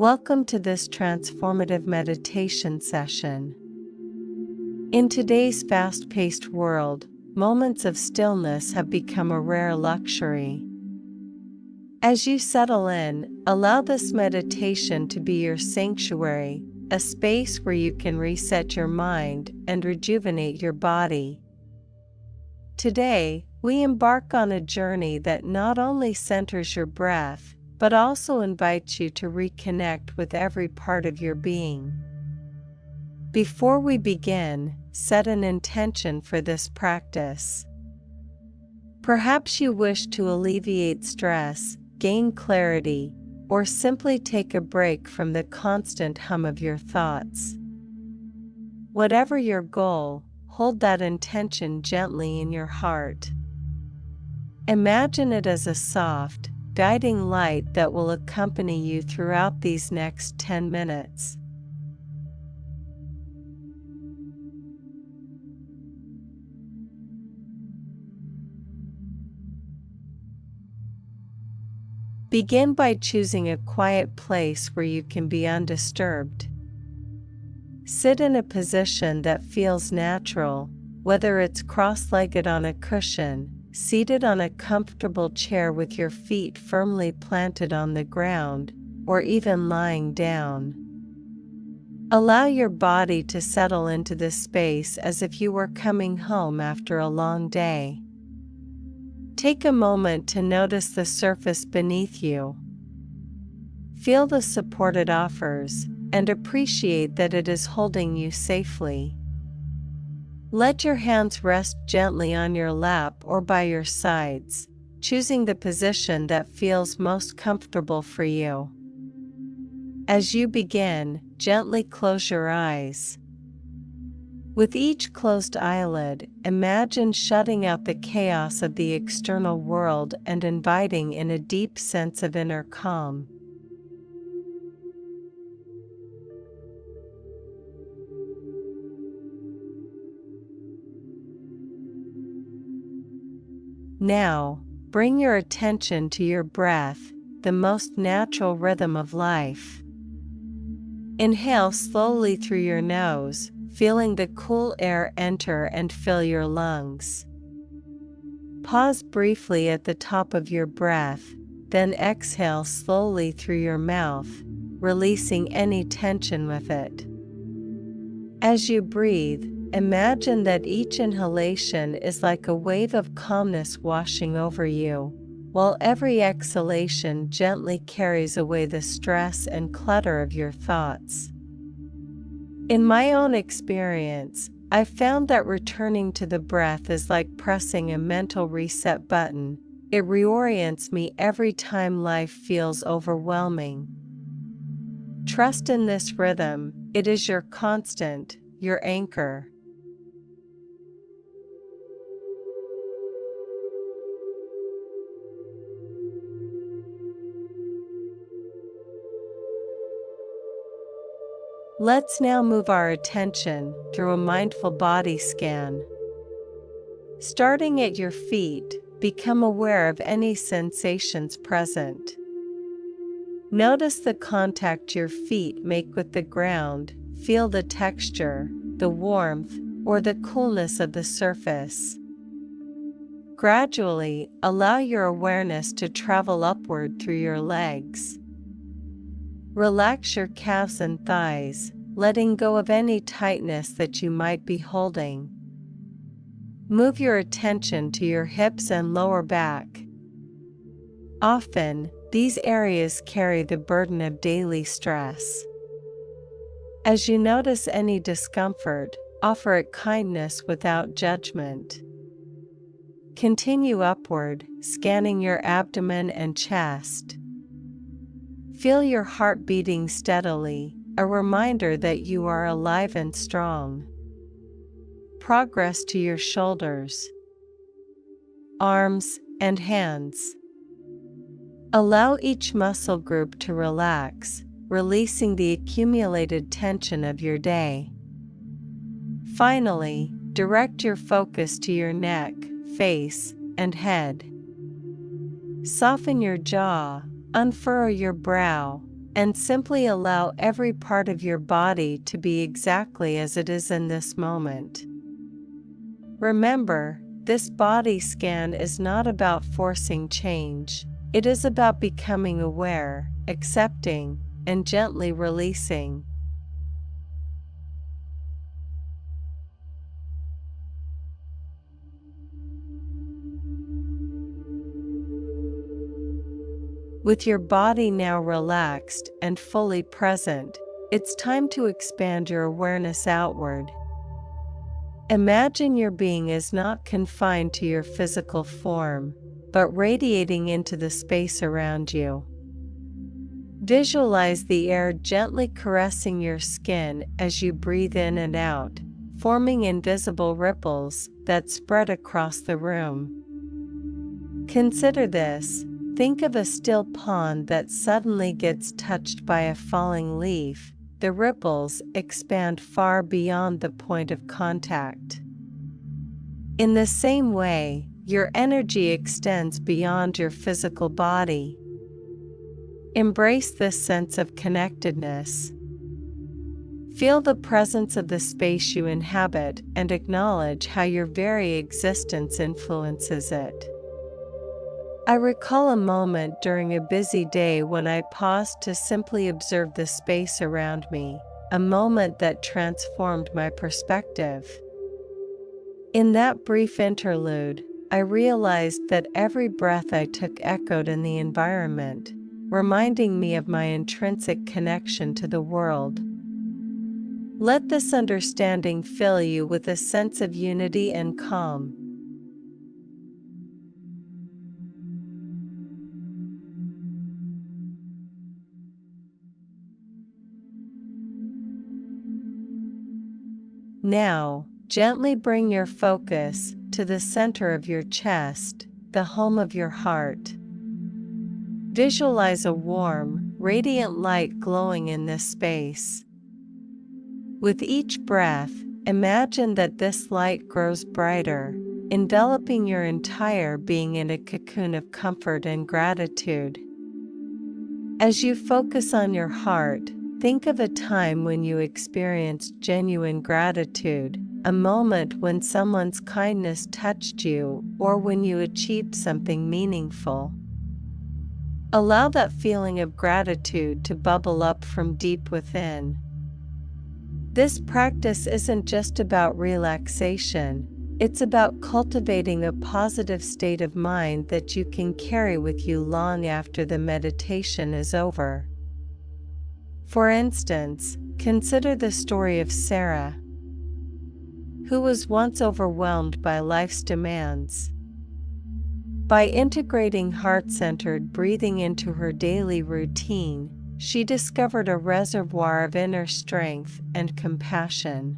Welcome to this transformative meditation session. In today's fast-paced world, moments of stillness have become a rare luxury. As you settle in, allow this meditation to be your sanctuary, a space where you can reset your mind and rejuvenate your body. Today, we embark on a journey that not only centers your breath, but also invites you to reconnect with every part of your being. Before we begin, set an intention for this practice. Perhaps you wish to alleviate stress, gain clarity, or simply take a break from the constant hum of your thoughts. Whatever your goal, hold that intention gently in your heart. Imagine it as a soft, guiding light that will accompany you throughout these next 10 minutes. Begin by choosing a quiet place where you can be undisturbed. Sit in a position that feels natural, whether it's cross-legged on a cushion, seated on a comfortable chair with your feet firmly planted on the ground, or even lying down. Allow your body to settle into this space as if you were coming home after a long day. Take a moment to notice the surface beneath you. Feel the support it offers, and appreciate that it is holding you safely. Let your hands rest gently on your lap or by your sides, choosing the position that feels most comfortable for you. As you begin, gently close your eyes. With each closed eyelid, imagine shutting out the chaos of the external world and inviting in a deep sense of inner calm. Now, bring your attention to your breath, the most natural rhythm of life. Inhale slowly through your nose, feeling the cool air enter and fill your lungs. Pause briefly at the top of your breath, then exhale slowly through your mouth, releasing any tension with it. As you breathe, imagine that each inhalation is like a wave of calmness washing over you, while every exhalation gently carries away the stress and clutter of your thoughts. In my own experience, I've found that returning to the breath is like pressing a mental reset button. It reorients me every time life feels overwhelming. Trust in this rhythm, it is your constant, your anchor. Let's now move our attention through a mindful body scan. Starting at your feet, become aware of any sensations present. Notice the contact your feet make with the ground, feel the texture, the warmth, or the coolness of the surface. Gradually, allow your awareness to travel upward through your legs. Relax your calves and thighs, letting go of any tightness that you might be holding. Move your attention to your hips and lower back. Often, these areas carry the burden of daily stress. As you notice any discomfort, offer it kindness without judgment. Continue upward, scanning your abdomen and chest. Feel your heart beating steadily, a reminder that you are alive and strong. Progress to your shoulders, arms, and hands. Allow each muscle group to relax, releasing the accumulated tension of your day. Finally, direct your focus to your neck, face, and head. Soften your jaw, unfurrow your brow, and simply allow every part of your body to be exactly as it is in this moment. Remember, this body scan is not about forcing change. It is about becoming aware, accepting, and gently releasing. With your body now relaxed and fully present, it's time to expand your awareness outward. Imagine your being is not confined to your physical form, but radiating into the space around you. Visualize the air gently caressing your skin as you breathe in and out, forming invisible ripples that spread across the room. Consider this. Think of a still pond that suddenly gets touched by a falling leaf. The ripples expand far beyond the point of contact. In the same way, your energy extends beyond your physical body. Embrace this sense of connectedness. Feel the presence of the space you inhabit and acknowledge how your very existence influences it. I recall a moment during a busy day when I paused to simply observe the space around me, a moment that transformed my perspective. In that brief interlude, I realized that every breath I took echoed in the environment, reminding me of my intrinsic connection to the world. Let this understanding fill you with a sense of unity and calm. Now, gently bring your focus to the center of your chest, the home of your heart. Visualize a warm, radiant light glowing in this space. With each breath, imagine that this light grows brighter, enveloping your entire being in a cocoon of comfort and gratitude. As you focus on your heart, think of a time when you experienced genuine gratitude, a moment when someone's kindness touched you or when you achieved something meaningful. Allow that feeling of gratitude to bubble up from deep within. This practice isn't just about relaxation, it's about cultivating a positive state of mind that you can carry with you long after the meditation is over. For instance, consider the story of Sarah, who was once overwhelmed by life's demands. By integrating heart-centered breathing into her daily routine, she discovered a reservoir of inner strength and compassion.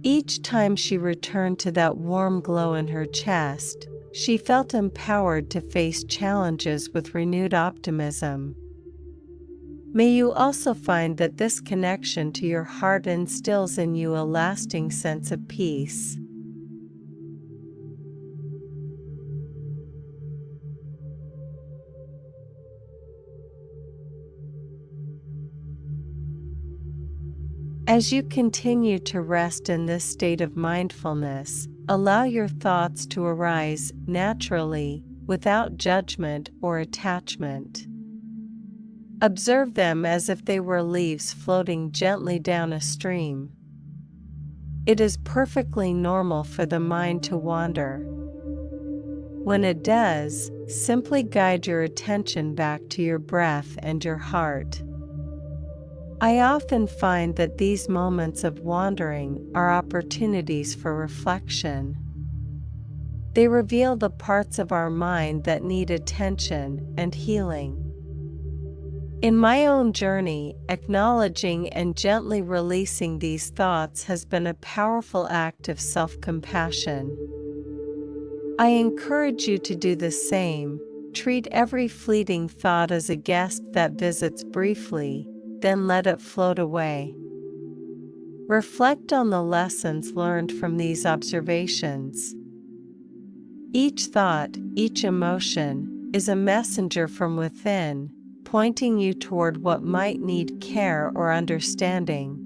Each time she returned to that warm glow in her chest, she felt empowered to face challenges with renewed optimism. May you also find that this connection to your heart instills in you a lasting sense of peace. As you continue to rest in this state of mindfulness, allow your thoughts to arise naturally, without judgment or attachment. Observe them as if they were leaves floating gently down a stream. It is perfectly normal for the mind to wander. When it does, simply guide your attention back to your breath and your heart. I often find that these moments of wandering are opportunities for reflection. They reveal the parts of our mind that need attention and healing. In my own journey, acknowledging and gently releasing these thoughts has been a powerful act of self-compassion. I encourage you to do the same. Treat every fleeting thought as a guest that visits briefly, then let it float away. Reflect on the lessons learned from these observations. Each thought, each emotion, is a messenger from within, pointing you toward what might need care or understanding.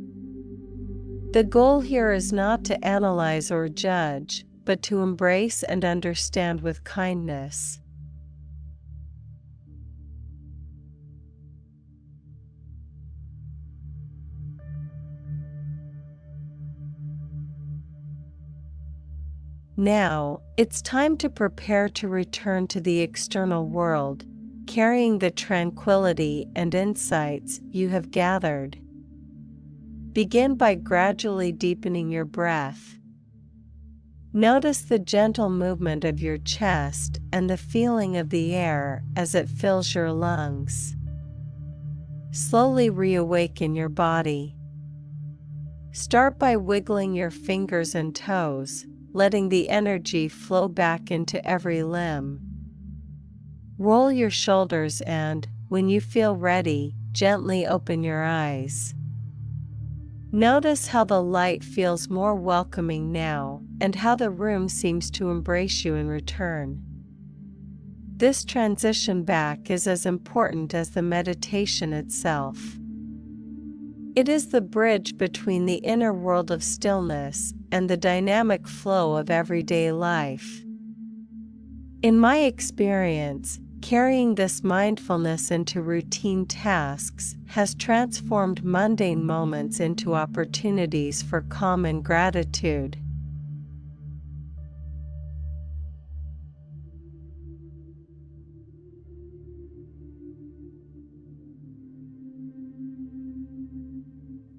The goal here is not to analyze or judge, but to embrace and understand with kindness. Now, it's time to prepare to return to the external world, carrying the tranquility and insights you have gathered. Begin by gradually deepening your breath. Notice the gentle movement of your chest and the feeling of the air as it fills your lungs. Slowly reawaken your body. Start by wiggling your fingers and toes, letting the energy flow back into every limb. Roll your shoulders and, when you feel ready, gently open your eyes. Notice how the light feels more welcoming now, and how the room seems to embrace you in return. This transition back is as important as the meditation itself. It is the bridge between the inner world of stillness and the dynamic flow of everyday life. In my experience, carrying this mindfulness into routine tasks has transformed mundane moments into opportunities for calm and gratitude.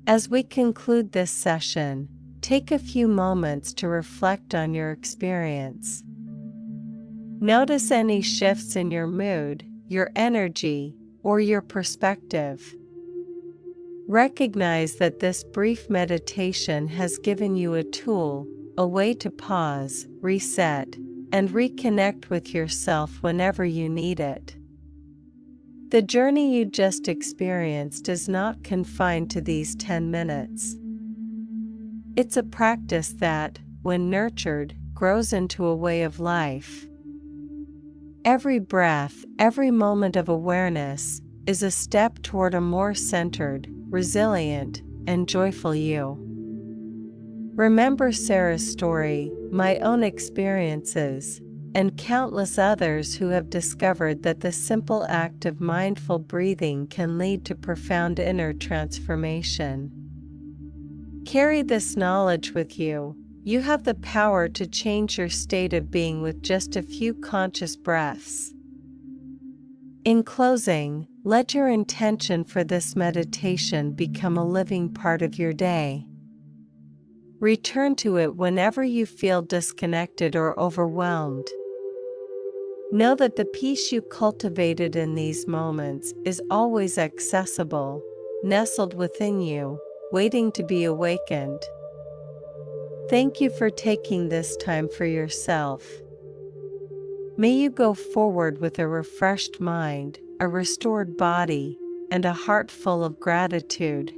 As we conclude this session, take a few moments to reflect on your experience. Notice any shifts in your mood, your energy, or your perspective. Recognize that this brief meditation has given you a tool, a way to pause, reset, and reconnect with yourself whenever you need it. The journey you just experienced is not confined to these 10 minutes. It's a practice that, when nurtured, grows into a way of life. Every breath, every moment of awareness, is a step toward a more centered, resilient, and joyful you. Remember Sarah's story, my own experiences, and countless others who have discovered that the simple act of mindful breathing can lead to profound inner transformation. Carry this knowledge with you. You have the power to change your state of being with just a few conscious breaths. In closing, let your intention for this meditation become a living part of your day. Return to it whenever you feel disconnected or overwhelmed. Know that the peace you cultivated in these moments is always accessible, nestled within you, waiting to be awakened. Thank you for taking this time for yourself. May you go forward with a refreshed mind, a restored body, and a heart full of gratitude.